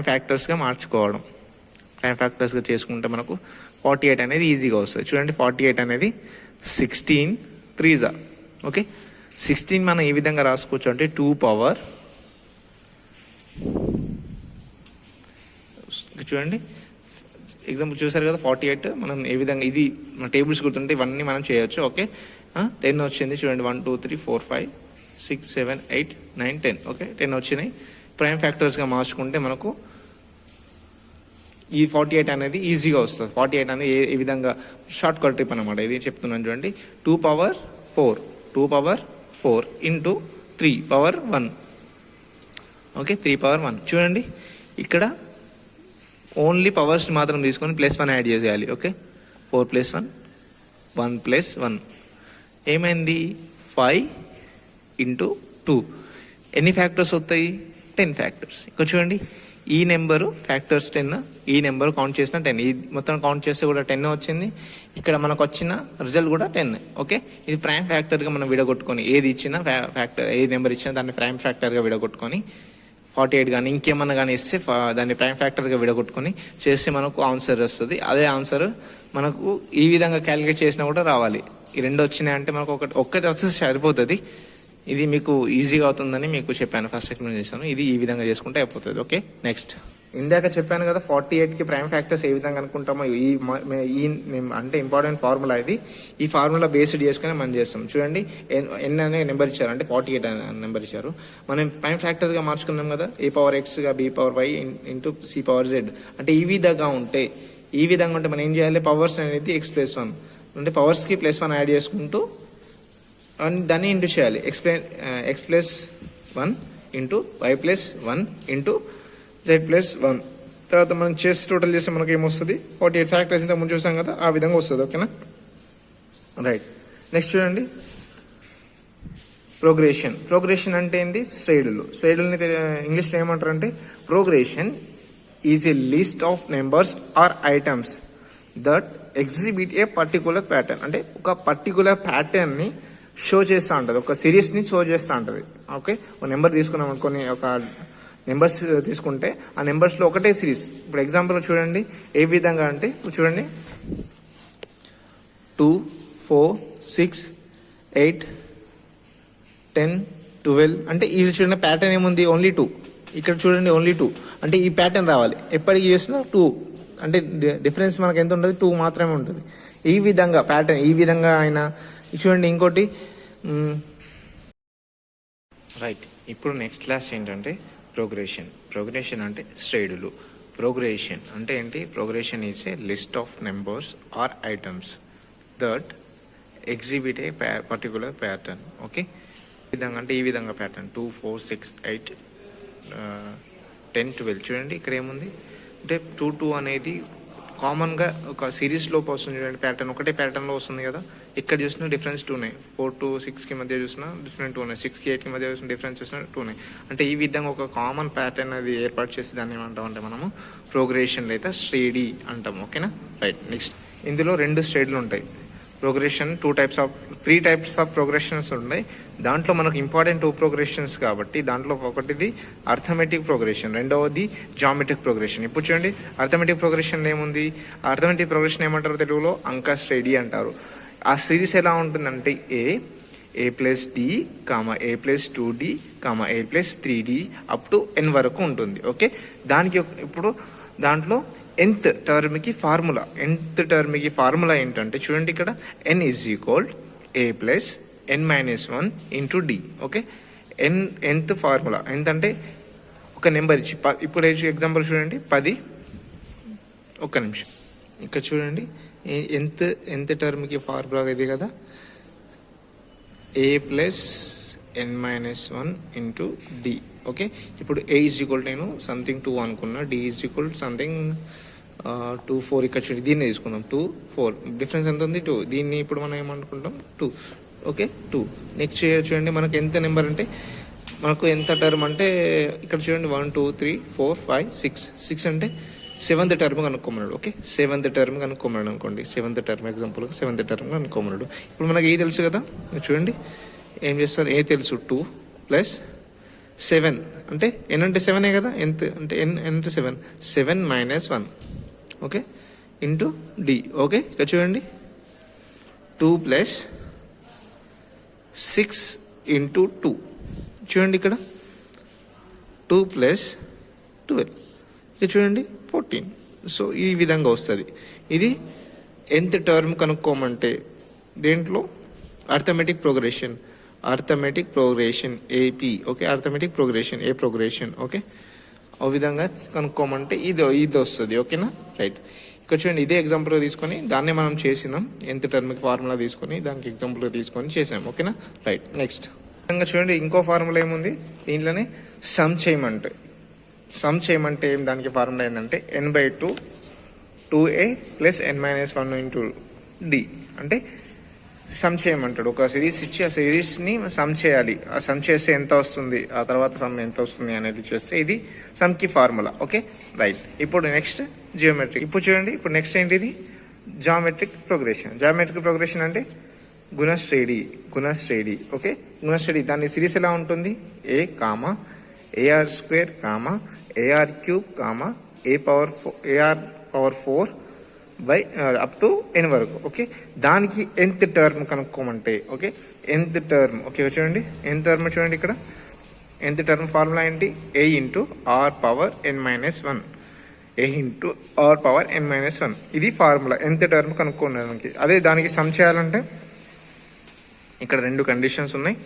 ఫ్యాక్టర్స్గా మార్చుకోవడం. ప్రైమ్ ఫ్యాక్టర్స్గా చేసుకుంటే మనకు 48 అనేది ఈజీగా వస్తుంది. చూడండి 48 అనేది 16 3s ఓకే. 16 మనం ఏ విధంగా రాసుకోవచ్చు అంటే 2 పవర్ చూడండి ఎగ్జాంపుల్ చూసారు కదా 48 మనం ఏ విధంగా ఇది మన టేబుల్స్ గుర్తుంటే ఇవన్నీ మనం చేయొచ్చు. ఓకే 10 వచ్చింది చూడండి 1 2 3 4 5 6 7 8 9 10. ఓకే 10 వచ్చినాయి. ప్రైమ్ ఫ్యాక్టర్స్గా మార్చుకుంటే మనకు ఈ 48 అనేది ఈజీగా వస్తుంది. 48 అనేది ఏ విధంగా షార్ట్ కట్ ట్రిప్ అనమాట. ఇది చెప్తున్నాను చూడండి 2 power 4 into 3 power 1. Okay 3 power 1 చూడండి ఇక్కడ ఓన్లీ పవర్స్ మాత్రం తీసుకొని +1 యాడ్ చేసేయాలి. ఓకే 4 + 1 1 + 1 ఏమైంది 5 ఇంటూ 2. ఎన్ని ఫ్యాక్టర్స్ వస్తాయి 10 ఫ్యాక్టర్స్. ఇక్కడ చూడండి ఈ నెంబరు ఫ్యాక్టర్స్ 10, ఈ నెంబర్ కౌంట్ చేసిన 10, ఈ మొత్తం కౌంట్ చేస్తే కూడా 10 వచ్చింది. ఇక్కడ మనకు వచ్చిన రిజల్ట్ కూడా 10. ఓకే ఇది ప్రైమ్ ఫ్యాక్టర్గా మనం విడగొట్టుకొని ఏది ఇచ్చినా ఫ్యాక్టర్ ఏ నెంబర్ ఇచ్చినా దాన్ని ప్రైమ్ ఫ్యాక్టర్గా విడగొట్టుకొని 48 కానీ ఇంకేమన్నా కానీ ఇస్తే దాన్ని ప్రైమ్ ఫ్యాక్టర్గా విడగొట్టుకొని చేస్తే మనకు ఆన్సర్ వస్తుంది. అదే ఆన్సర్ మనకు ఈ విధంగా క్యాలిక్యులేట్ చేసినా కూడా రావాలి. ఈ రెండు వచ్చినాయి అంటే మనకు ఒక్కటి వస్తే సరిపోతుంది. ఇది మీకు ఈజీగా అవుతుందని మీకు చెప్పాను, ఫస్ట్ ఎక్స్ప్లెయిన్ చేస్తాను. ఇది ఈ విధంగా చేసుకుంటే అయిపోతుంది. ఓకే నెక్స్ట్ ఇందాక చెప్పాను కదా 48కి ప్రైమ్ ఫ్యాక్టర్స్ ఏ విధంగా అనుకుంటామో ఈ అంటే ఇంపార్టెంట్ ఫార్ములా ఇది. ఈ ఫార్ములా బేస్డ్ చేసుకుని మనం చేస్తాం. చూడండి ఎన్ అనే నెంబర్ ఇచ్చారు అంటే 48 అనే నెంబర్ ఇచ్చారు. మనం ప్రైమ్ ఫ్యాక్టర్గా మార్చుకున్నాం కదా a⁻x b⁻y ఇంటూ c⁻z. అంటే ఈ విధంగా ఉంటే మనం ఏం చేయాలి పవర్స్ అనేది x+1 అంటే పవర్స్కి +1 యాడ్ చేసుకుంటూ దాన్ని ఇంటూ చేయాలి. x+1 into y+1 into z+1. తర్వాత మనం చేసి టోటల్ చేస్తే మనకి ఏమొస్తుంది 48 ఫ్యాక్టర్స్ ఇంత ముందు చూసాం కదా ఆ విధంగా వస్తుంది. ఓకేనా రైట్. నెక్స్ట్ చూడండి ప్రోగ్రెషన్ అంటే ఏంటి శ్రేణుల్ని ఇంగ్లీష్లో ఏమంటారు అంటే progression is a list of numbers or items that exhibit a particular pattern. అంటే ఒక పర్టికులర్ ప్యాటర్న్ని షో చేస్తూ ఉంటుంది, ఒక సిరీస్ని షో చేస్తూ ఉంటుంది. ఓకే ఒక నెంబర్ తీసుకున్నాం అనుకోని, ఒక నెంబర్స్ తీసుకుంటే ఆ నెంబర్స్లో ఒకటే సిరీస్. ఇప్పుడు ఎగ్జాంపుల్ చూడండి ఏ విధంగా అంటే ఇప్పుడు చూడండి 2 4 6 8 10 12 అంటే ఈ చూడండి ప్యాటర్న్ ఏముంది ఓన్లీ 2. ఇక్కడ చూడండి ఓన్లీ 2 అంటే ఈ ప్యాటర్న్ రావాలి. ఎప్పటికి చేసినా 2 అంటే డిఫరెన్స్ మనకు ఎంత ఉంటుంది 2 మాత్రమే ఉంటుంది. ఈ విధంగా ప్యాటర్న్ ఈ విధంగా అయినా చూడండి. ఇంకోటి రైట్. ఇప్పుడు నెక్స్ట్ క్లాస్ ఏంటంటే ప్రోగ్రెషన్ అంటే శ్రేణులు. ప్రోగ్రెషన్ అంటే ఏంటి progression is a list of numbers or items that exhibit a particular pattern. Okay విధంగా అంటే ఈ విధంగా ప్యాటర్న్ 2 4 6 8 10 12 చూడండి ఇక్కడ ఏముంది అంటే 2 2 అనేది కామన్గా ఒక సిరీస్ లోపు వస్తుంది చూడండి. ప్యాటర్న్ ఒకటే ప్యాటర్న్లో వస్తుంది కదా. ఇక్కడ చూసినా డిఫరెన్స్ 2 ఉన్నాయి. 4 to 6కి మధ్య చూసినా డిఫరెంట్ 2 ఉన్నాయి. 6కి 8కి మధ్య చూసిన డిఫరెన్స్ చూసినా 2 ఉన్నాయి. అంటే ఈ విధంగా ఒక కామన్ ప్యాటర్న్ అది ఏర్పాటు చేసి దాన్ని ఏమంటాం అంటే మనము ప్రోగ్రెషన్ లేదా శ్రేణి అంటాం. ఓకేనా రైట్. నెక్స్ట్ ఇందులో 2 శ్రేణులు ఉంటాయి. ప్రోగ్రెషన్ 3 టైప్స్ ఆఫ్ ప్రోగ్రెషన్స్ ఉన్నాయి. దాంట్లో మనకు ఇంపార్టెంట్ 2 ప్రోగ్రెషన్స్ కాబట్టి దాంట్లో ఒకటిది అర్థమెటిక్ ప్రోగ్రెషన్, రెండవది జామెట్రిక్ ప్రోగ్రెషన్. ఇప్పుడు చూడండి అర్థమెటిక్ ప్రోగ్రెషన్ ఏముంది, అర్థమెటిక్ ప్రోగ్రెషన్ ఏమంటారు తెలుగులో అంక శ్రేణి అంటారు. ఆ సిరీస్ ఎలా ఉంటుందంటే a+d, a+2d, a+3d up to n వరకు ఉంటుంది. ఓకే దానికి ఇప్పుడు దాంట్లో nth టర్మ్కి ఫార్ములా ఏంటంటే చూడండి ఇక్కడ n = a+n-1 into d. Okay nth formula ఎంతంటే ఒక నెంబర్ ఇచ్చి ఇప్పుడు ఎగ్జాంపుల్ చూడండి 10. ఒక్క నిమిషం ఇక్కడ చూడండి nth టర్మ్కి ఫార్ములా ఇది కదా a+n-1 ఇంటూ d. ఓకే ఇప్పుడు a నేను సంథింగ్ 2 అనుకున్నా, d సంథింగ్ 2 4. ఇక్కడ చూడండి దీన్ని తీసుకుందాం 2 4 డిఫరెన్స్ ఎంత ఉంది 2. దీన్ని ఇప్పుడు మనం ఏమనుకుంటాం 2. ఓకే 2. నెక్స్ట్ చూడండి మనకు ఎంత నెంబర్ అంటే మనకు ఎంత టర్మ్ అంటే ఇక్కడ చూడండి 1 2 3 4 5 6 అంటే 7th టర్మ్ కనుక్కోమన్నాడు. ఓకే 7th టర్మ్ కనుక్కోమన్నాడు అనుకోండి. 7th టర్మ్ ఎగ్జాంపుల్గా 7th టర్మ్ కనుక్కోమన్నాడు. ఇప్పుడు మనకి ఏ తెలుసు కదా చూడండి ఏం చేస్తారు ఏ తెలుసు 2 + 7 అంటే n అంటే 7 కదా. ఎంత అంటే n అంటే 7 7 - 1 ఓకే ఇంటూ d. ఓకే ఇక్కడ చూడండి 2 + 6 ఇంటూ 2 చూడండి ఇక్కడ 2 + 12 ఇక్కడ చూడండి 14 సో ఈ విధంగా వస్తుంది. ఇది nth టర్మ్ కనుక్కోమంటే దేంట్లో arithmetic progression AP, okay, arithmetic progression a progression, okay, ఆ విధంగా కనుక్కోమంటే ఇది వస్తుంది. ఓకేనా, రైట్. ఇక్కడ చూడండి, ఇదే ఎగ్జాంపుల్గా తీసుకొని దాన్నే మనం చేసినాం. nth టర్మ్కి ఫార్ములా తీసుకొని దానికి ఎగ్జాంపుల్గా తీసుకొని చేసాం. ఓకేనా, రైట్. నెక్స్ట్ విధంగా చూడండి, ఇంకో ఫార్ములా ఏముంది దీంట్లోనే, సమ్ చేయమంటే ఏం, దానికి ఫార్ములా ఏంటంటే n/2 2a + n-1 into d. అంటే సమ్ చేయమంటాడు. ఒక సిరీస్ ఇచ్చి ఆ సిరీస్ని సమ్ చేయాలి. ఆ సమ్ చేస్తే ఎంత వస్తుంది, ఆ తర్వాత సమ్ ఎంత వస్తుంది అనేది చేస్తే ఇది సమ్కి ఫార్ములా. Okay, right. ఇప్పుడు నెక్స్ట్ జియోమెట్రిక్. ఇప్పుడు చూడండి, ఇప్పుడు నెక్స్ట్ ఏంటిది జామెట్రిక్ ప్రోగ్రెషన్ అంటే గుణశ్రేణి. ఓకే, గుణశ్రేణి. దాని సిరీస్ ఎలా ఉంటుంది, a, AR² AR³ AR⁴ by up to n వరకు. ఓకే, దానికి nth టర్మ్ కనుక్కోమంటే, ఓకే, nth టర్మ్. ఓకే, చూడండి nth టర్మ్ చూడండి, ఇక్కడ nth టర్మ్ ఫార్ములా ఏంటి, a ఇంటూ r⁴n-1 ఇది ఫార్ములా nth టర్మ్ కనుక్కోవడానికి. అదే దానికి సమ్ చేయాలంటే ఇక్కడ రెండు కండిషన్స్ ఉన్నాయి,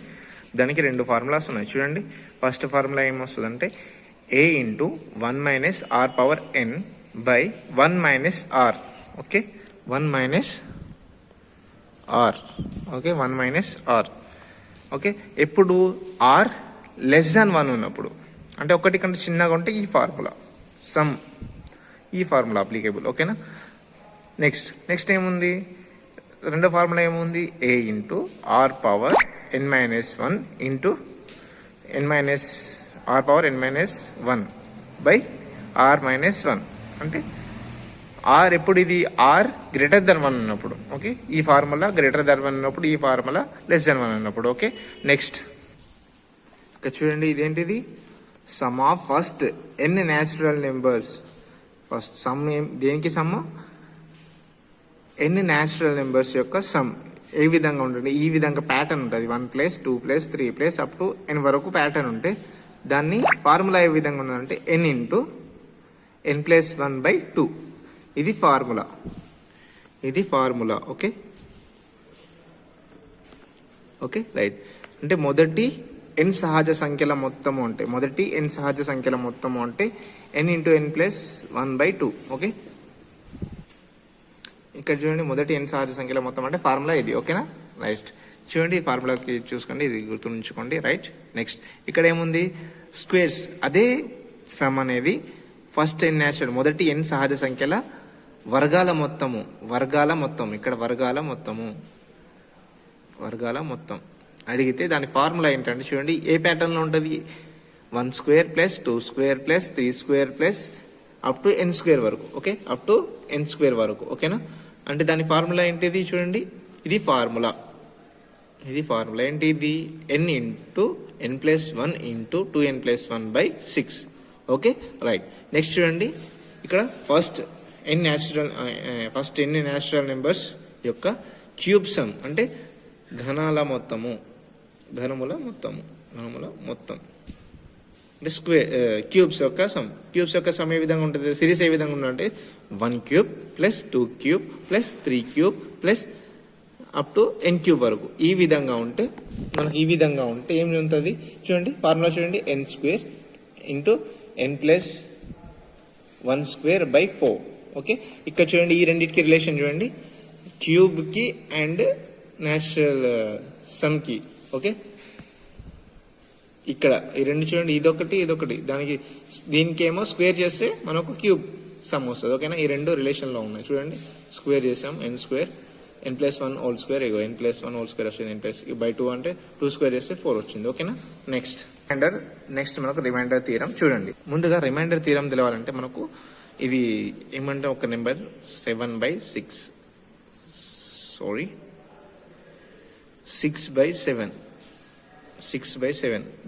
దానికి రెండు ఫార్ములాస్ ఉన్నాయి. చూడండి, ఫస్ట్ ఫార్ములా ఏమొస్తుందంటే a into 1 - r⁴n by 1 - r. Okay, 1 - r. Okay, 1 - r. Okay, ఎప్పుడు r <1 ఉన్నప్పుడు, అంటే ఒకటి కంటే చిన్నగా ఉంటే ఈ ఫార్ములా సమ్, ఈ ఫార్ములా అప్లికేబుల్. ఓకేనా, నెక్స్ట్ ఏముంది, రెండో ఫార్ములా ఏముంది, a into r⁴n-1 into r⁴n-1 by r-1. అంటే r ఎప్పుడు, ఇది r >1 ఉన్నప్పుడు. ఓకే, ఈ ఫార్ములా >1 ఉన్నప్పుడు, ఈ ఫార్ములా <1 ఉన్నప్పుడు. ఓకే, నెక్స్ట్ ఇక్కడ చూడండి, ఇదేంటిది some of first n natural numbers. First some దేనికి సమ్, n న్యాచురల్ నెంబర్స్ యొక్క సమ్ ఏ విధంగా ఉంటుంది, ఈ విధంగా ప్యాటర్న్ ఉంటుంది. 1 + 2 + 3 + అప్ టు n వరకు ప్యాటర్న్ ఉంటే దాన్ని ఫార్ములా ఏ విధంగా ఉందంటే n ఇంటూ n+1/2. ఇది ఫార్ములా. Okay, right. అంటే మొదటి n సహజ సంఖ్యల మొత్తము అంటే n ఇంటూ n+1/2. ఓకే, ఇక్కడ చూడండి, మొదటి n సహజ సంఖ్యల మొత్తం అంటే ఫార్ములా ఇది. ఓకేనా, రైట్. చూడండి, ఈ ఫార్ములాకి చూసుకోండి, ఇది గుర్తుంచుకోండి. రైట్. నెక్స్ట్ ఇక్కడ ఏముంది, స్క్వేర్స్. అదే సమ్ అనేది ఫస్ట్ n న్యాచురల్, మొదటి n సహజ సంఖ్యల వర్గాల మొత్తము. ఇక్కడ వర్గాల మొత్తం అడిగితే దాని ఫార్ములా ఏంటంటే చూడండి, ఏ ప్యాటర్న్లో ఉంటుంది, 1² + 2² + 3² అప్ టు n² వరకు. ఓకే, అప్ టు n² వరకు. ఓకేనా, అంటే దాని ఫార్ములా ఏంటిది చూడండి, ఇది ఫార్ములా ఏంటి, ఇది n into n+1 into 2n+1/6. Okay, right. Next చూడండి, ఇక్కడ ఫస్ట్ n న్యాచురల్ నెంబర్స్ యొక్క క్యూబ్ సమ్ అంటే ఘనముల మొత్తం అంటే క్యూబ్స్ యొక్క సమ్ ఏ విధంగా ఉంటుంది, సిరీస్ ఏ విధంగా ఉందంటే 1³ + 2³ + 3³ + అప్ టు n³ వరకు. ఈ విధంగా ఉంటే ఏమి ఉంటుంది చూడండి, ఫార్ములా చూడండి, n² ఇంటూ n+1² / 4. ఓకే, ఇక్కడ చూడండి, ఈ రెండింటికి రిలేషన్ చూడండి, క్యూబ్కి అండ్ న్యాచురల్ సమ్కి. ఓకే, ఇక్కడ ఈ రెండు చూడండి, ఇదొకటి దీనికి ఏమో స్క్వేర్ చేస్తే మనకు క్యూబ్ సమ్ వస్తుంది. ఓకేనా, ఈ రెండు రిలేషన్లో ఉన్నాయి. చూడండి, స్క్వేర్ చేసాం, n² n+1² n+1² వస్తుంది, n+2 అంటే 2² చేస్తే 4 వచ్చింది. ఓకేనా, నెక్స్ట్ మనకు రిమైండర్ థీరం. చూడండి, ముందుగా రిమైండర్ థీరం తెలవాలంటే మనకు ఇది ఏమంటే ఒక నెంబర్ 6/7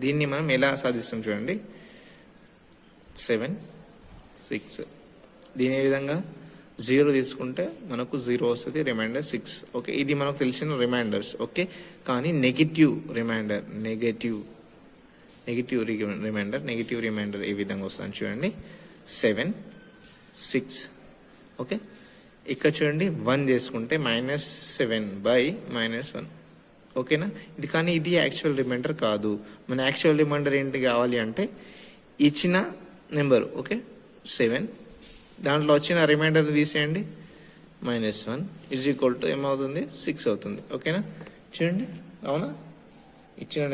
దీన్ని మనం ఎలా సాధిస్తాం చూడండి, 7 6 దీని ఏ విధంగా 0 తీసుకుంటే మనకు 0 వస్తుంది, రిమైండర్ 6. ఓకే, ఇది మనకు తెలిసిన రిమైండర్స్. ఓకే, కానీ నెగిటివ్ రిమైండర్ ఏ విధంగా వస్తుంది చూడండి, 7 6 ఓకే, ఇక్కడ చూడండి 1 చేసుకుంటే -7/-1. ఓకేనా, ఇది కానీ ఇది యాక్చువల్ రిమైండర్ కాదు. మన యాక్చువల్ రిమైండర్ ఏంటి కావాలి అంటే ఇచ్చిన నెంబర్, ఓకే 7, దాంట్లో వచ్చిన రిమైండర్ తీసేయండి, -1 = ఏమవుతుంది 6 అవుతుంది. ఓకేనా, చూడండి అవునా, ఇచ్చిన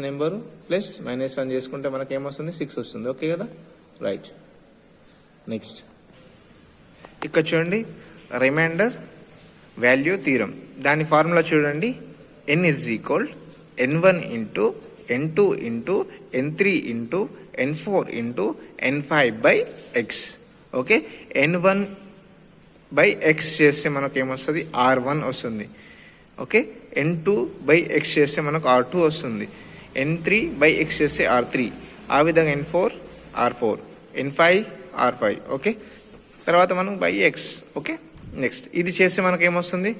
నెంబరు ప్లస్ -1 చేసుకుంటే మనకి ఏమొస్తుంది 6 వస్తుంది. ఓకే కదా, రైట్. నెక్స్ట్ ఇక్కడ చూడండి రిమైండర్ వాల్యూ థీరం, దాని ఫార్ములా చూడండి, n = n1 × n2 × n3 × n4 × n5/x. Okay, n1/x చేస్తే మనకు ఏమొస్తుంది r1 వస్తుంది. ఓకే, n2/x చేస్తే మనకు r2 వస్తుంది, n3/x చేస్తే r3, ఆ విధంగా n4 r4, n5 r5. Okay, తర్వాత మనం x. ఓకే, నెక్స్ట్ ఇది చేస్తే మనకు ఏమొస్తుంది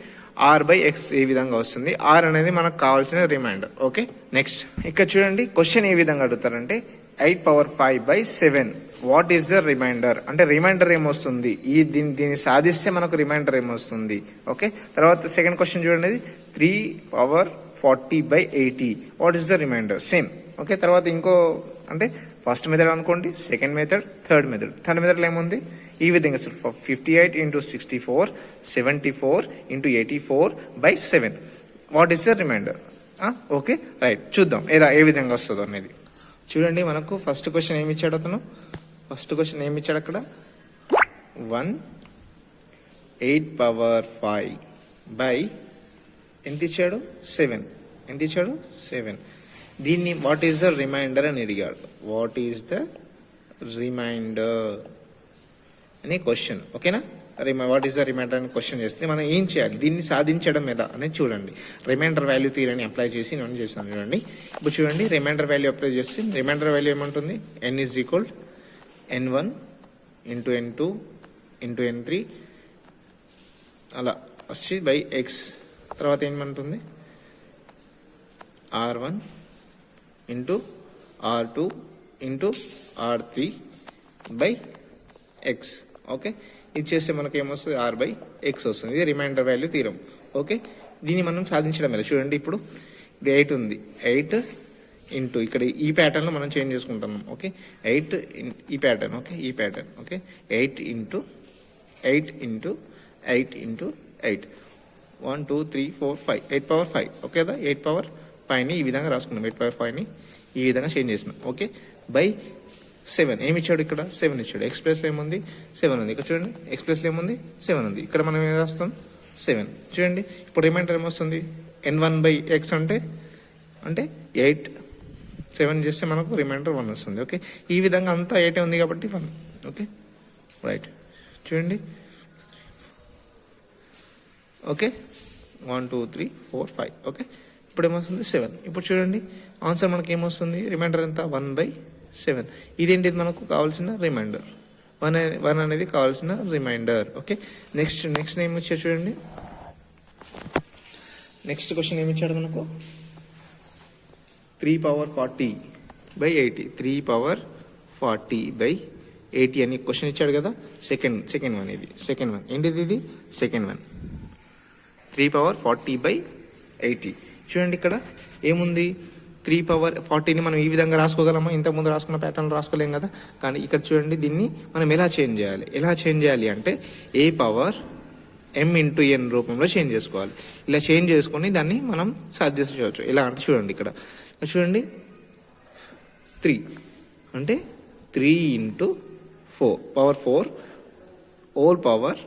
r/x ఏ విధంగా వస్తుంది. r అనేది మనకు కావాల్సిన రిమైండర్. ఓకే, నెక్స్ట్ ఇక్కడ చూడండి క్వశ్చన్ ఏ విధంగా అడుగుతారంటే 8^5/7 వాట్ ఈస్ ద రిమైండర్ అంటే రిమైండర్ ఏమొస్తుంది, దీన్ని సాధిస్తే మనకు రిమైండర్ ఏమొస్తుంది. ఓకే, తర్వాత సెకండ్ క్వశ్చన్ చూడండి 3^40/80 what is the remainder, same. Okay, తర్వాత ఇంకో అంటే ఫస్ట్ మెథడ్ అనుకోండి, సెకండ్ మెథడ్, థర్డ్ మెథడ్లో ఏముంది ఈ విధంగా 58 × 64 74 × 84/7 what is the remainder. Okay, right, చూద్దాం ఏ విధంగా వస్తుందో అనేది. చూడండి మనకు ఫస్ట్ క్వశ్చన్ ఏమి ఇచ్చాడు అతను, అక్కడ 1 8^5 ఎంత ఇచ్చాడు 7, ఎంత ఇచ్చాడు 7. దీన్ని వాట్ ఈస్ ద రిమైండర్ అని అడిగాడు. వాట్ ఈస్ ద రిమైండర్ అనే క్వశ్చన్. ఓకేనా, వాట్ ఈస్ ద రిమైండర్ అని క్వశ్చన్ చేస్తే మనం ఏం చేయాలి, దీన్ని సాధించడం మీద అనేది చూడండి. రిమైండర్ వాల్యూ థియరీని అప్లై చేసి నేను చేస్తాను. చూడండి ఇప్పుడు చూడండి రిమైండర్ వాల్యూ అప్లై చేస్తే రిమైండర్ వాల్యూ ఏమంటుంది, n = n1 × n2 × n3 అలా వచ్చి x, తర్వాత ఏమంటుంది r1 × r2 × r3/x. ఓకే, ఇది చేస్తే మనకి ఏమొస్తుంది r/x వస్తుంది. ఇది రిమైండర్ వాల్యూ థీరం. ఓకే, దీన్ని మనం సాధించడం ఎలా చూడండి. ఇప్పుడు 8 ఉంది, 8 ఇంటూ ఇక్కడ ఈ ప్యాటర్న్లో మనం చేంజ్ చేసుకుంటున్నాం. ఓకే, 8 ఈ ప్యాటర్న్. ఓకే, ఈ ప్యాటర్న్. ఓకే, 8 × 8 × 8 × 8 1 2 3 4 5 8^5. ఓకే కదా, 8^5ని ఈ విధంగా రాసుకున్నాం. 8^5ని ఈ విధంగా చేంజ్ చేసినాం. ఓకే, /7 ఏమి ఇచ్చాడు, ఇక్కడ 7 ఇచ్చాడు. ఎక్స్ ప్లస్లో ఏముంది 7 ఉంది. ఇక్కడ చూడండి ఎక్స్ ప్లస్లో ఏముంది 7 ఉంది. ఇక్కడ మనం ఏం రాస్తాం 7. చూడండి ఇప్పుడు రిమైండర్ ఏమొస్తుంది n1/x అంటే 8, 7 చేస్తే మనకు రిమైండర్ 1 వస్తుంది. ఓకే, ఈ విధంగా అంతా 8 ఉంది కాబట్టి 1. Okay, right. చూడండి ఓకే 1 2 3 4 5. ఓకే, ఇప్పుడు ఏమొస్తుంది 7. ఇప్పుడు చూడండి ఆన్సర్ మనకి ఏమొస్తుంది, రిమైండర్ ఎంత 1/7. ఇదేంటి మనకు కావాల్సిన రిమైండర్, 1 అనేది కావాల్సిన రిమైండర్. ఓకే, నెక్స్ట్ ఏమి ఇచ్చాడు చూడండి. నెక్స్ట్ క్వశ్చన్ ఏమి ఇచ్చాడు మనకు 3^40/80 3^40/80 అని క్వశ్చన్ ఇచ్చాడు కదా. సెకండ్ వన్ ఇది, సెకండ్ వన్ ఏంటిది, ఇది సెకండ్ వన్ 3^40/80. చూడండి ఇక్కడ ఏముంది 3^40ని మనం ఈ విధంగా రాసుకోగలమా, ఇంతకుముందు రాసుకున్న ప్యాటర్న్ రాసుకోలేం కదా. కానీ ఇక్కడ చూడండి దీన్ని మనం ఎలా చేంజ్ చేయాలి అంటే a^m × n రూపంలో చేంజ్ చేసుకోవాలి. ఇలా చేంజ్ చేసుకొని దాన్ని మనం సాధించవచ్చు. ఎలా అంటే చూడండి ఇక్కడ చూడండి 3 అంటే 3 × 4 whole power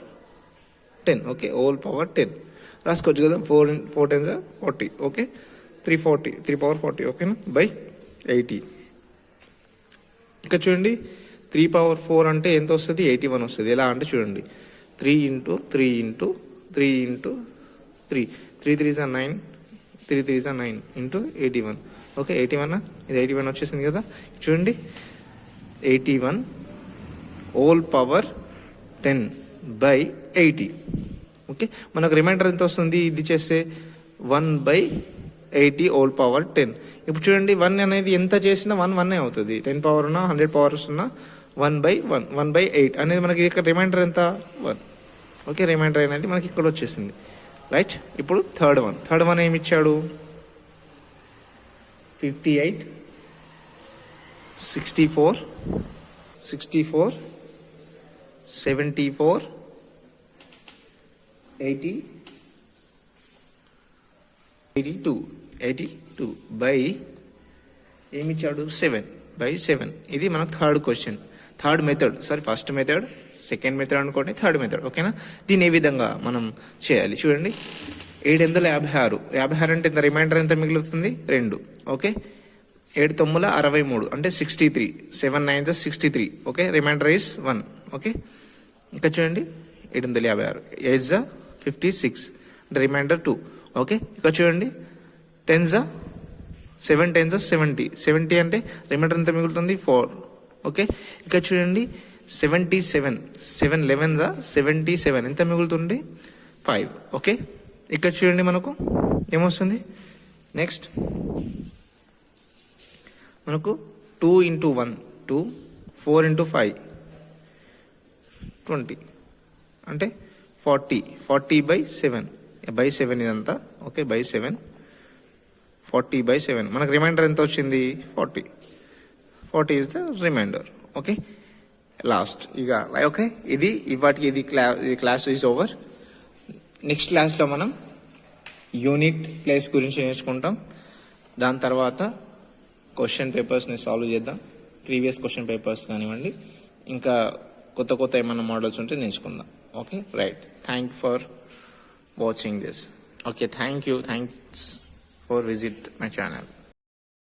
10. Okay, whole power 10 రాసుకోవచ్చు కదా. 4 10 40. ఓకే, 3/40 ఓకేనా /80. ఇక్కడ చూడండి 3/4 అంటే ఎంత వస్తుంది 81 వస్తుంది. ఎలా అంటే చూడండి 3 × 3 × 3 × 3 3 3 9 3 3 9 × 81. ఓకే, 81 ఇది 81 వచ్చేసింది కదా. చూడండి 81 హోల్ పవర్ 10/80. ఓకే, మనకు రిమైండర్ ఎంత వస్తుంది, ఇది చేస్తే 1/80 హోల్ పవర్ 10. ఇప్పుడు చూడండి 1 అనేది ఎంత చేసినా 1 అవుతుంది. 10 పవర్ ఉన్నా 100 పవర్స్ ఉన్నా 1/1 1/8 అనేది మనకి ఇక్కడ రిమైండర్ ఎంత 1. ఓకే, రిమైండర్ అనేది మనకి ఇక్కడ వచ్చేసింది. రైట్, ఇప్పుడు థర్డ్ వన్ ఏమి ఇచ్చాడు 58 64 74 80 82 బై ఏమిచ్చాడు 7/7. ఇది మనకు third method. First method, second method అనుకోండి, థర్డ్ మెథడ్. ఓకేనా? దీన్ని ఏ విధంగా మనం చేయాలి చూడండి. 756 అంటే ఇంత రిమైండర్ ఎంత మిగులుతుంది 2. ఓకే, 7 9 63 అంటే 63. 7 9 63. Okay, remainder is 1. ఓకే, ఇంకా చూడండి 756 8 56 అంటే రిమైండర్ 2. ఓకే, ఇక్కడ చూడండి 7 10 70 అంటే రిమైండర్ ఎంత మిగులుతుంది 4. ఓకే, ఇక్కడ చూడండి 77 7 11 77 ఎంత మిగులుతుంది 5. ఓకే, ఇక్కడ చూడండి మనకు ఏమొస్తుంది నెక్స్ట్ మనకు 2 into 1 2 4 into 5 20 అంటే 40/7 ఇదంతా. ఓకే, by 7 40/7 మనకు రిమైండర్ ఎంత వచ్చింది 40 is the remainder. Okay, last ఇక. ఓకే, ఇది క్లాస్ ఈజ్ ఓవర్. నెక్స్ట్ క్లాస్లో మనం యూనిట్ ప్లేస్ గురించి నేర్చుకుంటాం. దాని తర్వాత క్వశ్చన్ పేపర్స్ని సాల్వ్ చేద్దాం. ప్రీవియస్ క్వశ్చన్ పేపర్స్ కానివ్వండి, ఇంకా కొత్త ఏమైనా మోడల్స్ ఉంటే నేర్చుకుందాం. Okay, right. Thank for watching this. Okay, thanks for visit my channel.